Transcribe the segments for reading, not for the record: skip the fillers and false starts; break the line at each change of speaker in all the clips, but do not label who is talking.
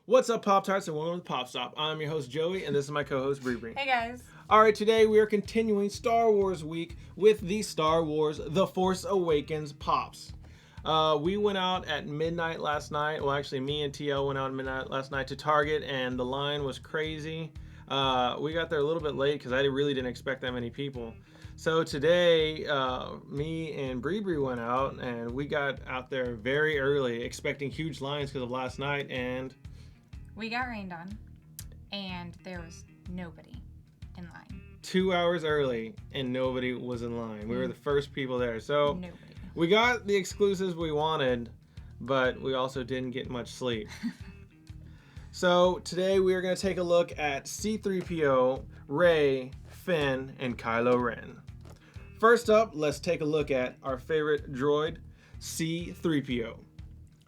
What's up, Pop Tarts, and welcome to Pop Stop. I'm your host, Joey, and this is my co-host, Bree Bree.
Hey, guys.
All right, today we are continuing Star Wars Week with the Star Wars The Force Awakens Pops. We went out at midnight last night. Well, actually, me and TL went out at midnight last night to Target, and the line was crazy. We got there a little bit late because I really didn't expect that many people. So today, me and Bree Bree went out, and we got out there very early, expecting huge lines because of last night, and
we got rained on, and there was nobody in line.
2 hours early, and nobody was in line. We were the first people there. So
Nobody.
We got the exclusives we wanted, but we also didn't get much sleep. So today we are going to take a look at C-3PO, Rey, Finn, and Kylo Ren. First up, let's take a look at our favorite droid, C-3PO.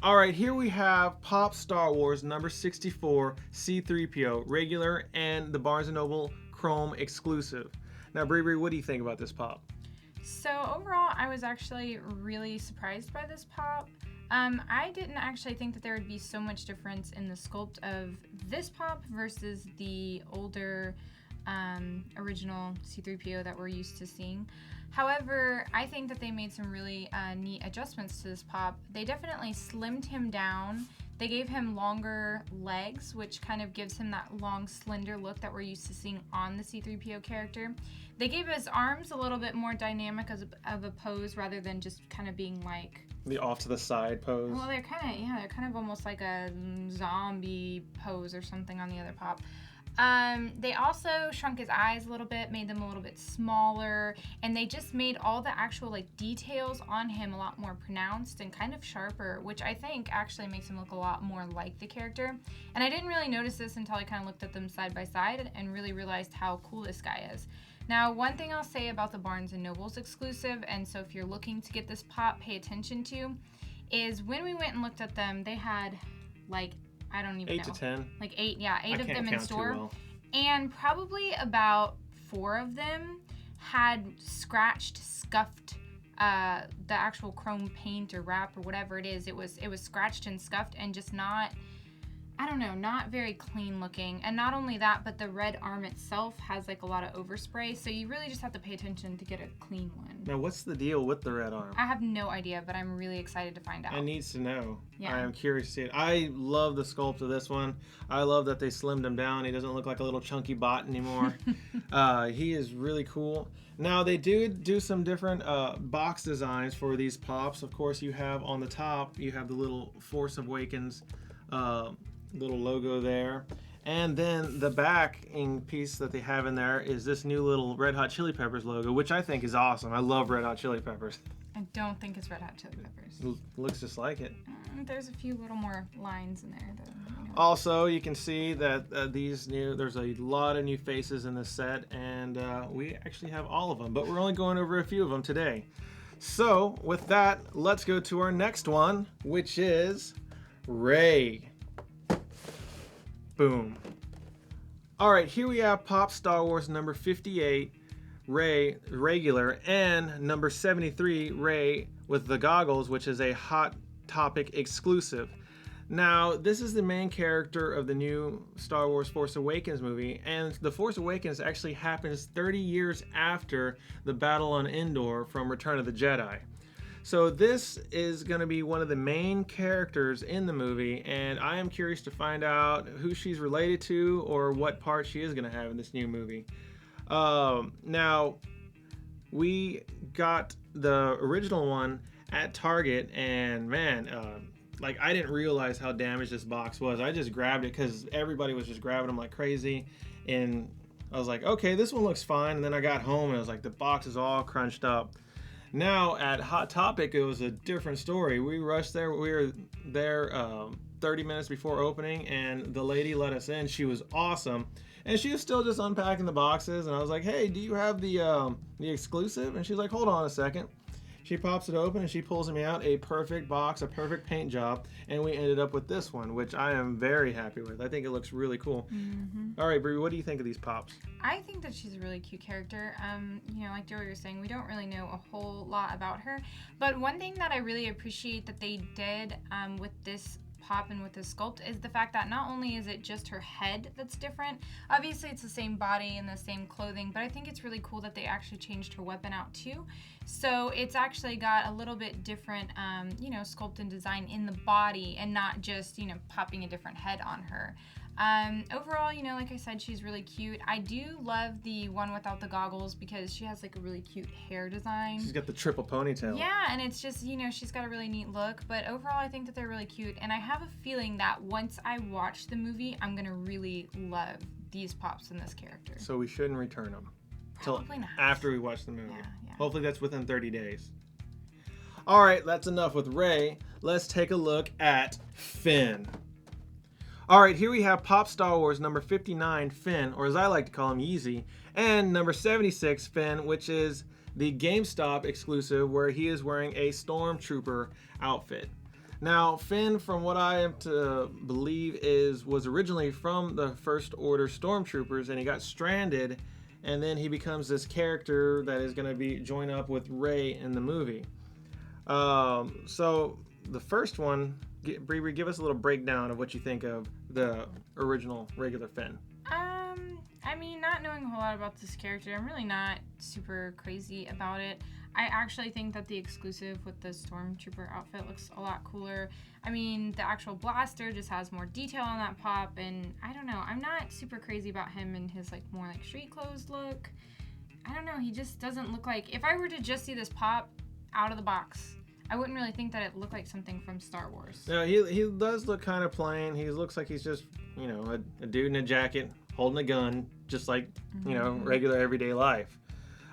Alright, here we have Pop Star Wars number 64, C-3PO, regular, and the Barnes & Noble Chrome exclusive. Now, Bree, what do you think about this Pop?
So overall, I was actually really surprised by this Pop. I didn't actually think that there would be so much difference in the sculpt of this Pop versus the older original C-3PO that we're used to seeing. However, I think that they made some really neat adjustments to this Pop. They definitely slimmed him down. They gave him longer legs, which kind of gives him that long, slender look that we're used to seeing on the C-3PO character. They gave his arms a little bit more dynamic of a pose rather than just kind of being like
the off to the side pose.
Well, they're kind of almost like a zombie pose or something on the other Pop. They also shrunk his eyes a little bit, made them a little bit smaller, and they just made all the actual details on him a lot more pronounced and kind of sharper, which I think actually makes him look a lot more like the character. And I didn't really notice this until I kind of looked at them side by side and really realized how cool this guy is. Now, one thing I'll say about the Barnes & Noble's exclusive, and so if you're looking to get this Pop, pay attention to, is when we went and looked at them, they had I don't even know.
8 to 10.
Eight of them in store. Well. And probably about 4 of them had scratched, scuffed the actual chrome paint or wrap or whatever it is. It was scratched and scuffed and just not very clean looking. And not only that, but the red arm itself has a lot of overspray. So you really just have to pay attention to get a clean one.
Now, what's the deal with the red arm?
I have no idea, but I'm really excited to find out.
I need to know.
Yeah.
I am curious to see it. I love the sculpt of this one. I love that they slimmed him down. He doesn't look like a little chunky bot anymore. He is really cool. Now, they do some different box designs for these Pops. Of course, you have on the top, you have the little Force Awakens little logo there. And then the backing piece that they have in there is this new little Red Hot Chili Peppers logo, which I think is awesome. I love Red Hot Chili Peppers.
I don't think it's Red Hot Chili Peppers.
Looks just like it.
There's a few little more lines in there.
Also, you can see that there's a lot of new faces in this set, and we actually have all of them, but we're only going over a few of them today. So, with that, let's go to our next one, which is Rey. Boom. Alright, here we have Pop Star Wars number 58, Rey regular, and number 73, Rey with the goggles, which is a Hot Topic exclusive. Now, this is the main character of the new Star Wars Force Awakens movie, and the Force Awakens actually happens 30 years after the battle on Endor from Return of the Jedi. So this is going to be one of the main characters in the movie, and I am curious to find out who she's related to or what part she is going to have in this new movie. Now, we got the original one at Target, and man, I didn't realize how damaged this box was. I just grabbed it because everybody was just grabbing them like crazy, and I was like, okay, this one looks fine. And then I got home, and I was like, the box is all crunched up. Now, at Hot Topic, it was a different story. We rushed there. We were there 30 minutes before opening, and the lady let us in. She was awesome. And she was still just unpacking the boxes, and I was like, hey, do you have the exclusive? And she's like, hold on a second. She pops it open, and she pulls me out a perfect box, a perfect paint job, and we ended up with this one, which I am very happy with. I think it looks really cool. Mm-hmm. All right, Brie, what do you think of these Pops?
I think that she's a really cute character. Like Joey was saying, we don't really know a whole lot about her, but one thing that I really appreciate that they did with this Pop and with this sculpt is the fact that not only is it just her head that's different, obviously it's the same body and the same clothing, but I think it's really cool that they actually changed her weapon out too. So it's actually got a little bit different, sculpt and design in the body and not just, popping a different head on her. Overall, like I said, she's really cute. I do love the one without the goggles because she has like a really cute hair design.
She's got the triple ponytail.
Yeah, and it's just, she's got a really neat look. But overall, I think that they're really cute. And I have a feeling that once I watch the movie, I'm going to really love these Pops and this character.
So we shouldn't return them.
Probably not.
After we watch the movie.
Yeah.
Hopefully that's within 30 days. All right, that's enough with Rey. Let's take a look at Finn. All right, here we have Pop Star Wars number 59, Finn, or as I like to call him, Yeezy, and number 76, Finn, which is the GameStop exclusive where he is wearing a Stormtrooper outfit. Now, Finn, from what I am to believe, was originally from the First Order Stormtroopers, and he got stranded, and then he becomes this character that is going to be joined up with Rey in the movie. So the first one, Bree, give us a little breakdown of what you think of the original regular Finn.
Not knowing a whole lot about this character, I'm really not super crazy about it. I actually think that the exclusive with the Stormtrooper outfit looks a lot cooler. The actual blaster just has more detail on that Pop, and I don't know, I'm not super crazy about him and his more street clothes look. I don't know, he just doesn't look like, if I were to just see this Pop out of the box, I wouldn't really think that it looked like something from Star Wars.
No, he does look kind of plain. He looks like he's just, a dude in a jacket holding a gun, just like, regular everyday life.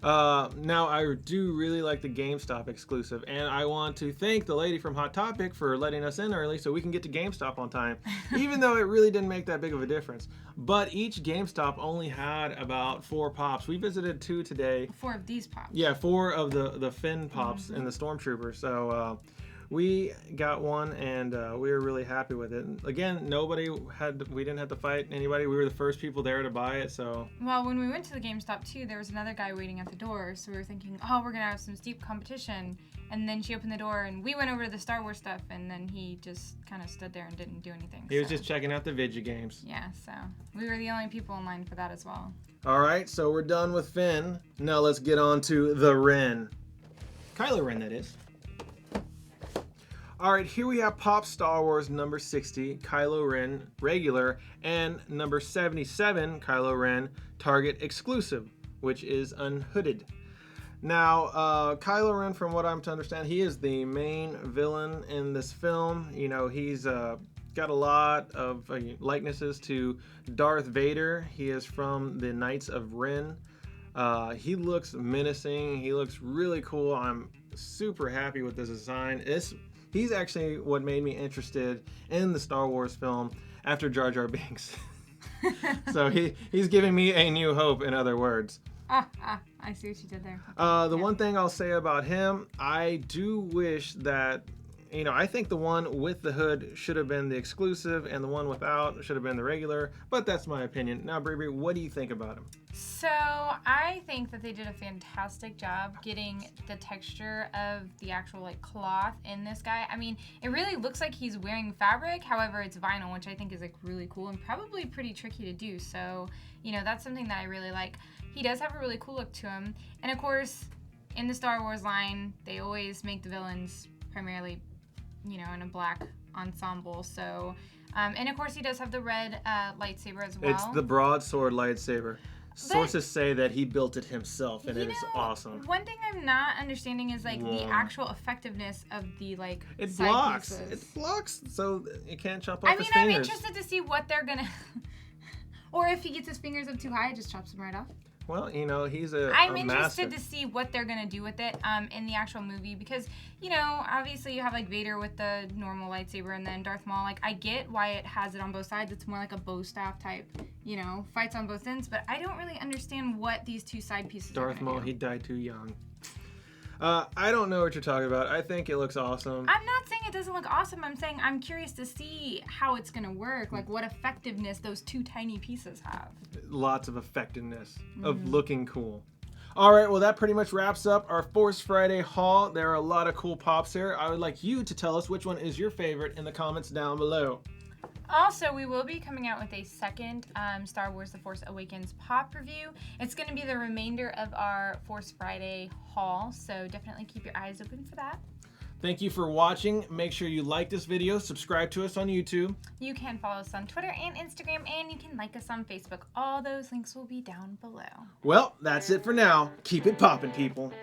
Now, I do really like the GameStop exclusive, and I want to thank the lady from Hot Topic for letting us in early so we can get to GameStop on time, even though it really didn't make that big of a difference. But each GameStop only had about 4 Pops. We visited 2 today.
4 of these Pops.
Yeah, 4 of the Finn Pops and the Stormtrooper. So we got one, and we were really happy with it. And again, we didn't have to fight anybody. We were the first people there to buy it, so.
Well, when we went to the GameStop too, there was another guy waiting at the door, so we were thinking, oh, we're gonna have some steep competition. And then she opened the door, and we went over to the Star Wars stuff, and then he just kind of stood there and didn't do anything.
He was just checking out the video games.
Yeah, so we were the only people in line for that as well.
All right, so we're done with Finn. Now let's get on to the Ren. Kylo Ren, that is. All right, here we have Pop Star Wars number 60, Kylo Ren regular, and number 77, Kylo Ren Target exclusive, which is unhooded. Now, Kylo Ren, from what I'm to understand, he is the main villain in this film. He's got a lot of likenesses to Darth Vader. He is from the Knights of Ren. He looks menacing. He looks really cool. I'm super happy with this design. He's actually what made me interested in the Star Wars film after Jar Jar Binks. So he's giving me a new hope, in other words.
I see what you did there.
The one thing I'll say about him, I do wish that, I think the one with the hood should have been the exclusive and the one without should have been the regular, but that's my opinion. Now, Bree, what do you think about him?
So I think that they did a fantastic job getting the texture of the actual cloth in this guy. It really looks like he's wearing fabric. However, it's vinyl, which I think is really cool and probably pretty tricky to do. So, that's something that I really like. He does have a really cool look to him. And of course, in the Star Wars line, they always make the villains primarily, in a black ensemble. So, and of course he does have the red lightsaber as well.
It's the broadsword lightsaber. Sources say that he built it himself, and it is awesome.
One thing I'm not understanding is the actual effectiveness of the
it
side
blocks.
pieces.
It blocks, so it can't chop off his fingers.
I'm interested to see what they're gonna, or if he gets his fingers up too high, it just chops them right off.
Well, he's a
I'm
master.
interested to see what they're going to do with it in the actual movie because, obviously you have Vader with the normal lightsaber and then Darth Maul. I get why it has it on both sides. It's more like a bow staff type, fights on both ends. But I don't really understand what these two side pieces are
Darth Maul, he died too young. I don't know what you're talking about. I think it looks awesome.
I'm not saying it doesn't look awesome. I'm saying I'm curious to see how it's going to work, what effectiveness those two tiny pieces have.
Lots of effectiveness of looking cool. All right, well, that pretty much wraps up our Force Friday haul. There are a lot of cool pops here. I would like you to tell us which one is your favorite in the comments down below.
Also, we will be coming out with a second Star Wars The Force Awakens pop review. It's going to be the remainder of our Force Friday haul, so definitely keep your eyes open for that.
Thank you for watching. Make sure you like this video, subscribe to us on YouTube.
You can follow us on Twitter and Instagram, and you can like us on Facebook. All those links will be down below.
Well, that's it for now. Keep it poppin', people.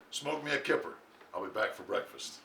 Smoke me a kipper. I'll be back for breakfast.